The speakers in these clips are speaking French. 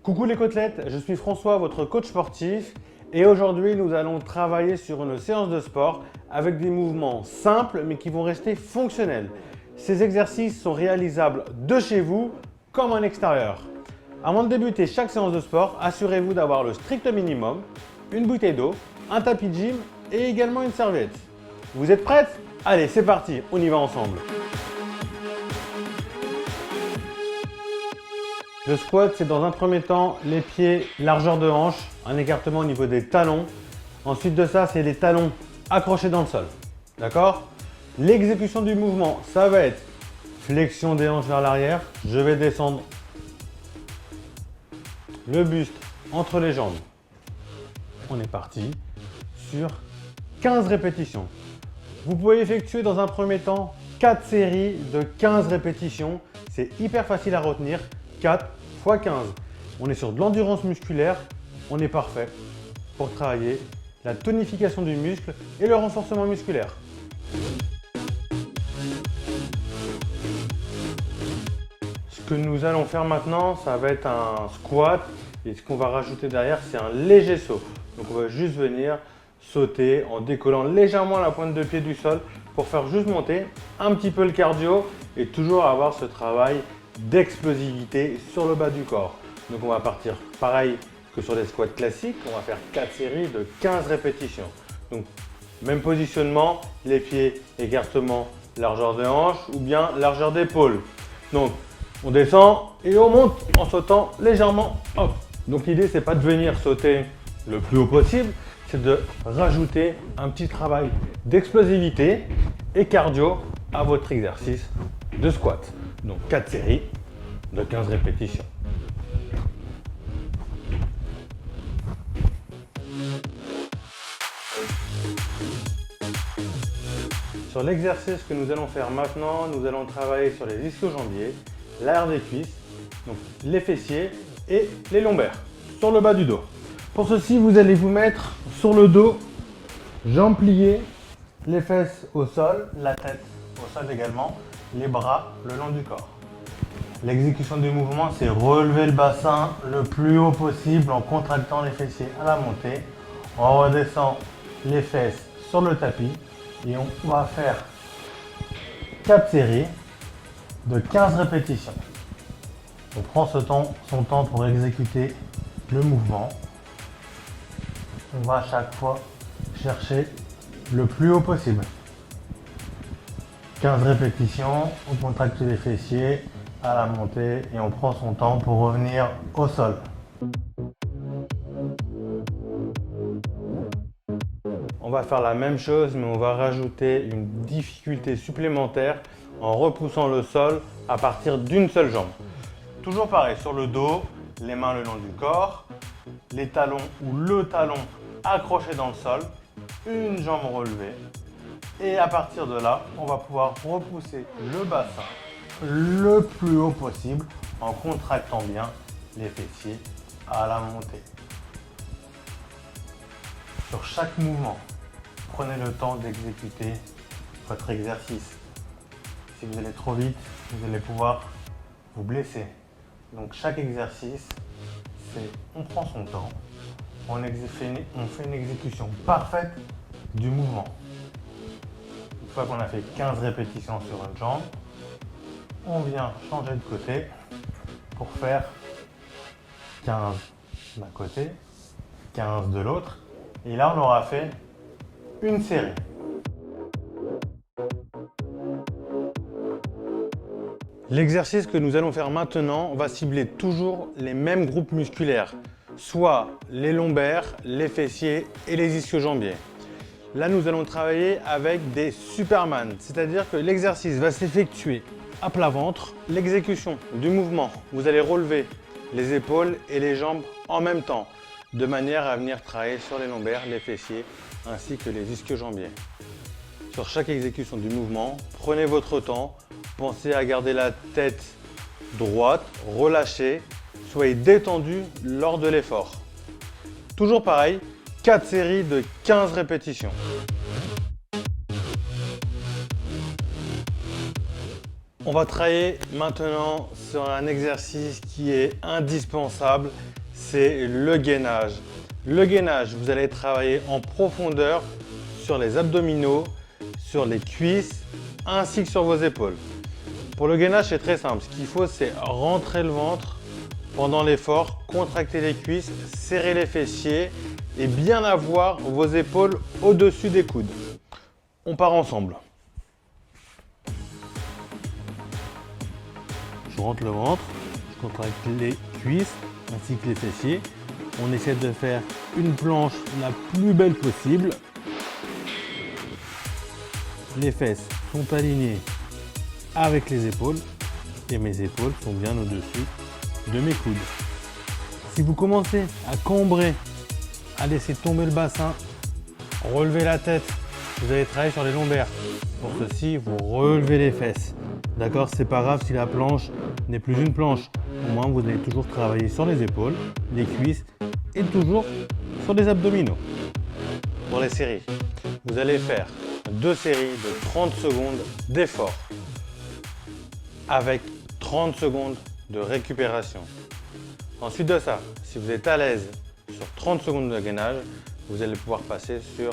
Coucou les côtelettes, je suis François, votre coach sportif et aujourd'hui nous allons travailler sur une séance de sport avec des mouvements simples mais qui vont rester fonctionnels. Ces exercices sont réalisables de chez vous comme en extérieur. Avant de débuter chaque séance de sport, assurez-vous d'avoir le strict minimum, une bouteille d'eau, un tapis de gym et également une serviette. Vous êtes prêtes? Allez, c'est parti, on y va ensemble. Le squat, c'est dans un premier temps les pieds largeur de hanche, un écartement au niveau des talons. Ensuite de ça, c'est les talons accrochés dans le sol. D'accord? L'exécution du mouvement, ça va être flexion des hanches vers l'arrière. Je vais descendre le buste entre les jambes. On est parti sur 15 répétitions. Vous pouvez effectuer dans un premier temps 4 séries de 15 répétitions. C'est hyper facile à retenir. 4 x 15. On est sur de l'endurance musculaire. On est parfait pour travailler la tonification du muscle et le renforcement musculaire. Ce que nous allons faire maintenant, ça va être un squat. Et ce qu'on va rajouter derrière, c'est un léger saut. Donc on va juste venir sauter en décollant légèrement la pointe de pied du sol pour faire juste monter un petit peu le cardio et toujours avoir ce travail d'explosivité sur le bas du corps. Donc on va partir pareil que sur les squats classiques, on va faire 4 séries de 15 répétitions. Donc même positionnement, les pieds écartement largeur de hanche ou bien largeur d'épaule. Donc on descend et on monte en sautant légèrement. Hop. Donc l'idée c'est pas de venir sauter le plus haut possible, c'est de rajouter un petit travail d'explosivité et cardio à votre exercice de squat. Donc 4 séries de 15 répétitions. Sur l'exercice que nous allons faire maintenant, nous allons travailler sur les ischio-jambiers, l'arrière des cuisses, donc les fessiers et les lombaires, sur le bas du dos. Pour ceci, vous allez vous mettre sur le dos, jambes pliées, les fesses au sol, la tête au sol également, les bras le long du corps. L'exécution du mouvement, c'est relever le bassin le plus haut possible en contractant les fessiers à la montée. On redescend les fesses sur le tapis et on va faire 4 séries de 15 répétitions. On prend son temps pour exécuter le mouvement. On va à chaque fois chercher le plus haut possible. 15 répétitions, on contracte les fessiers à la montée et on prend son temps pour revenir au sol. On va faire la même chose mais on va rajouter une difficulté supplémentaire en repoussant le sol à partir d'une seule jambe. Toujours pareil, sur le dos, les mains le long du corps, les talons ou le talon accroché dans le sol, une jambe relevée. Et à partir de là, on va pouvoir repousser le bassin le plus haut possible en contractant bien les fessiers à la montée. Sur chaque mouvement, prenez le temps d'exécuter votre exercice. Si vous allez trop vite, vous allez pouvoir vous blesser. Donc chaque exercice, c'est on prend son temps, on fait une exécution parfaite du mouvement. Une fois qu'on a fait 15 répétitions sur une jambe, on vient changer de côté pour faire 15 d'un côté, 15 de l'autre. Et là, on aura fait une série. L'exercice que nous allons faire maintenant va cibler toujours les mêmes groupes musculaires, soit les lombaires, les fessiers et les ischio-jambiers. Là, nous allons travailler avec des Superman, c'est-à-dire que l'exercice va s'effectuer à plat ventre. L'exécution du mouvement, vous allez relever les épaules et les jambes en même temps, de manière à venir travailler sur les lombaires, les fessiers ainsi que les ischio-jambiers. Sur chaque exécution du mouvement, prenez votre temps, pensez à garder la tête droite, relâchée, soyez détendu lors de l'effort. Toujours pareil, 4 séries de 15 répétitions. On va travailler maintenant sur un exercice qui est indispensable, c'est le gainage. Le gainage, vous allez travailler en profondeur sur les abdominaux, sur les cuisses ainsi que sur vos épaules. Pour le gainage, c'est très simple. Ce qu'il faut, c'est rentrer le ventre pendant l'effort, contracter les cuisses, serrer les fessiers et bien avoir vos épaules au-dessus des coudes. On part ensemble. Je rentre le ventre, je contracte les cuisses ainsi que les fessiers. On essaie de faire une planche la plus belle possible. Les fesses sont alignées avec les épaules et mes épaules sont bien au-dessus de mes coudes. Si vous commencez à cambrer, à laisser tomber le bassin, relever la tête, vous allez travailler sur les lombaires. Pour ceci, vous relevez les fesses. D'accord, c'est pas grave si la planche n'est plus une planche. Au moins, vous allez toujours travailler sur les épaules, les cuisses et toujours sur les abdominaux. Pour les séries, vous allez faire 2 séries de 30 secondes d'effort avec 30 secondes de récupération. Ensuite de ça, si vous êtes à l'aise sur 30 secondes de gainage, vous allez pouvoir passer sur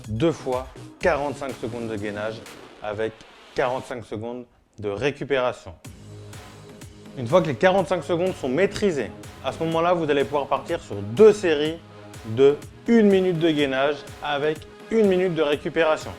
2 fois 45 secondes de gainage avec 45 secondes de récupération. Une fois que les 45 secondes sont maîtrisées, à ce moment-là, vous allez pouvoir partir sur 2 séries de 1 minute de gainage avec 1 minute de récupération.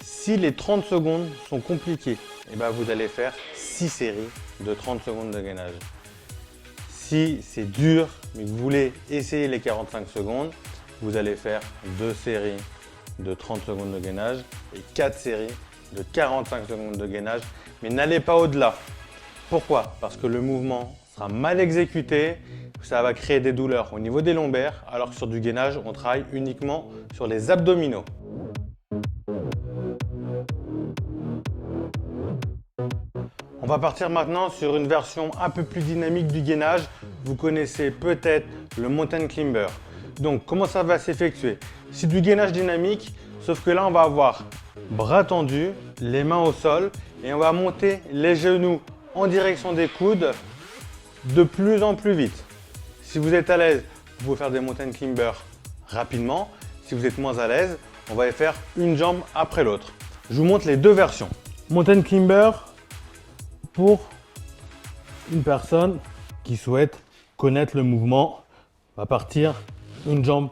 Si les 30 secondes sont compliquées, vous allez faire 6 séries de 30 secondes de gainage. Si c'est dur, mais que vous voulez essayer les 45 secondes, vous allez faire 2 séries de 30 secondes de gainage et 4 séries de 45 secondes de gainage, mais n'allez pas au-delà. Pourquoi? Parce que le mouvement sera mal exécuté, ça va créer des douleurs au niveau des lombaires, alors que sur du gainage, on travaille uniquement sur les abdominaux. On va partir maintenant sur une version un peu plus dynamique du gainage. Vous connaissez peut-être le mountain climber. Donc, comment ça va s'effectuer? C'est du gainage dynamique, sauf que là, on va avoir bras tendus, les mains au sol et on va monter les genoux en direction des coudes de plus en plus vite. Si vous êtes à l'aise, vous pouvez faire des mountain climber rapidement. Si vous êtes moins à l'aise, on va faire une jambe après l'autre. Je vous montre les deux versions. Mountain climber pour une personne qui souhaite connaître le mouvement, on va partir une jambe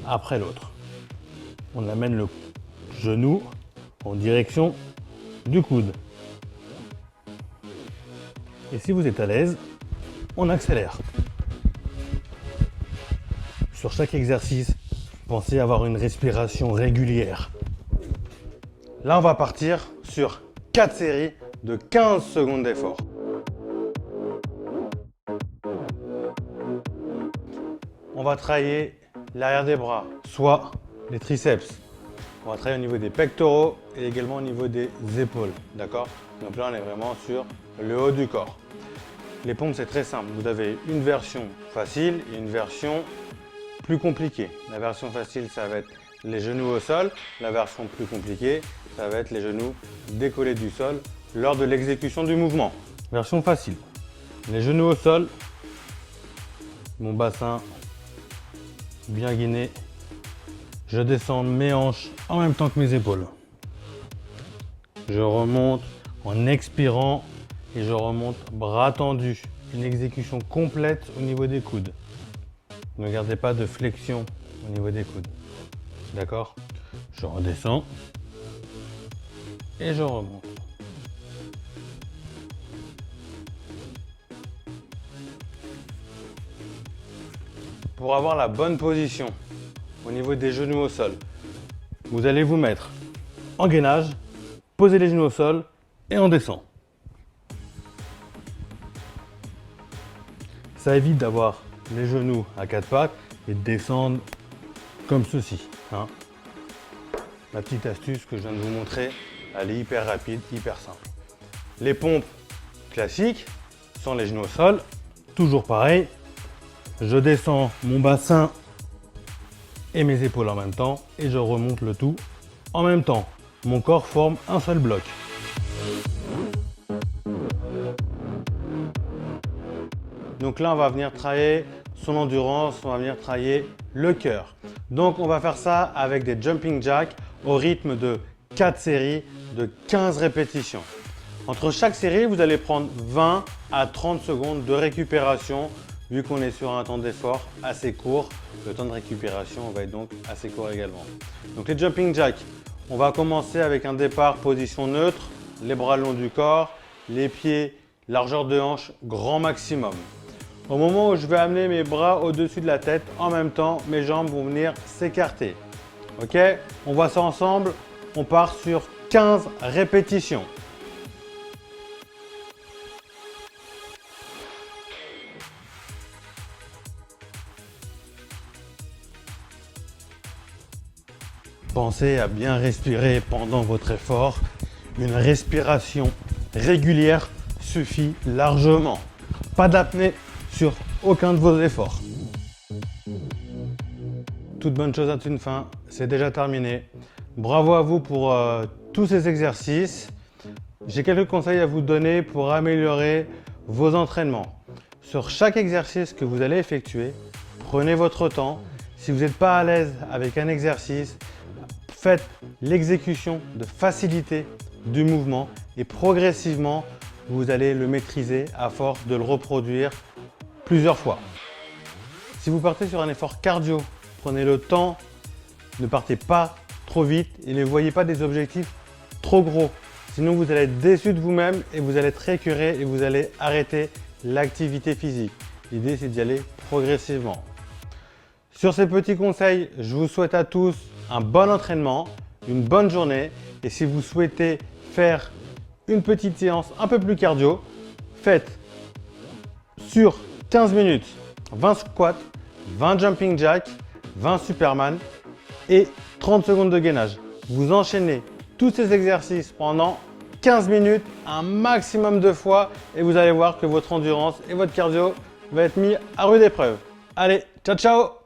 après l'autre. On amène le genou en direction du coude. Et si vous êtes à l'aise, on accélère. Sur chaque exercice, pensez avoir une respiration régulière. Là, on va partir sur 4 séries de 15 secondes d'effort. On va travailler l'arrière des bras, soit les triceps. On va travailler au niveau des pectoraux et également au niveau des épaules. D'accord? Donc là, on est vraiment sur le haut du corps. Les pompes, c'est très simple. Vous avez une version facile et une version plus compliquée. La version facile, ça va être les genoux au sol. La version plus compliquée, ça va être les genoux décollés du sol lors de l'exécution du mouvement. Version facile. Les genoux au sol, mon bassin bien gainé. Je descends mes hanches en même temps que mes épaules. Je remonte en expirant et je remonte bras tendus. Une exécution complète au niveau des coudes. Ne gardez pas de flexion au niveau des coudes. D'accord? Je redescends et je remonte. Pour avoir la bonne position au niveau des genoux au sol, vous allez vous mettre en gainage, posez les genoux au sol et on descend. Ça évite d'avoir les genoux à 4 pattes et de descendre comme ceci. Hein. La petite astuce que je viens de vous montrer, elle est hyper rapide, hyper simple. Les pompes classiques sont les genoux au sol, toujours pareil. Je descends mon bassin et mes épaules en même temps et je remonte le tout en même temps. Mon corps forme un seul bloc. Donc là, on va venir travailler son endurance, on va venir travailler le cœur. Donc on va faire ça avec des jumping jacks au rythme de 4 séries de 15 répétitions. Entre chaque série, vous allez prendre 20 à 30 secondes de récupération. Vu qu'on est sur un temps d'effort assez court, le temps de récupération va être donc assez court également. Donc les jumping jacks, on va commencer avec un départ position neutre, les bras le long du corps, les pieds, largeur de hanche, grand maximum. Au moment où je vais amener mes bras au-dessus de la tête, en même temps, mes jambes vont venir s'écarter. Ok? On voit ça ensemble. On part sur 15 répétitions. Pensez à bien respirer pendant votre effort. Une respiration régulière suffit largement. Pas d'apnée sur aucun de vos efforts. Toute bonne chose a une fin, c'est déjà terminé. Bravo à vous pour tous ces exercices. J'ai quelques conseils à vous donner pour améliorer vos entraînements. Sur chaque exercice que vous allez effectuer, prenez votre temps. Si vous n'êtes pas à l'aise avec un exercice, faites l'exécution de facilité du mouvement et progressivement, vous allez le maîtriser à force de le reproduire plusieurs fois. Si vous partez sur un effort cardio, prenez le temps, ne partez pas trop vite et ne voyez pas des objectifs trop gros. Sinon, vous allez être déçu de vous-même et vous allez être écœuré et vous allez arrêter l'activité physique. L'idée, c'est d'y aller progressivement. Sur ces petits conseils, je vous souhaite à tous un bon entraînement, une bonne journée. Et si vous souhaitez faire une petite séance un peu plus cardio, faites sur 15 minutes 20 squats, 20 jumping jacks, 20 superman et 30 secondes de gainage. Vous enchaînez tous ces exercices pendant 15 minutes, un maximum de fois et vous allez voir que votre endurance et votre cardio va être mis à rude épreuve. Allez, ciao ciao!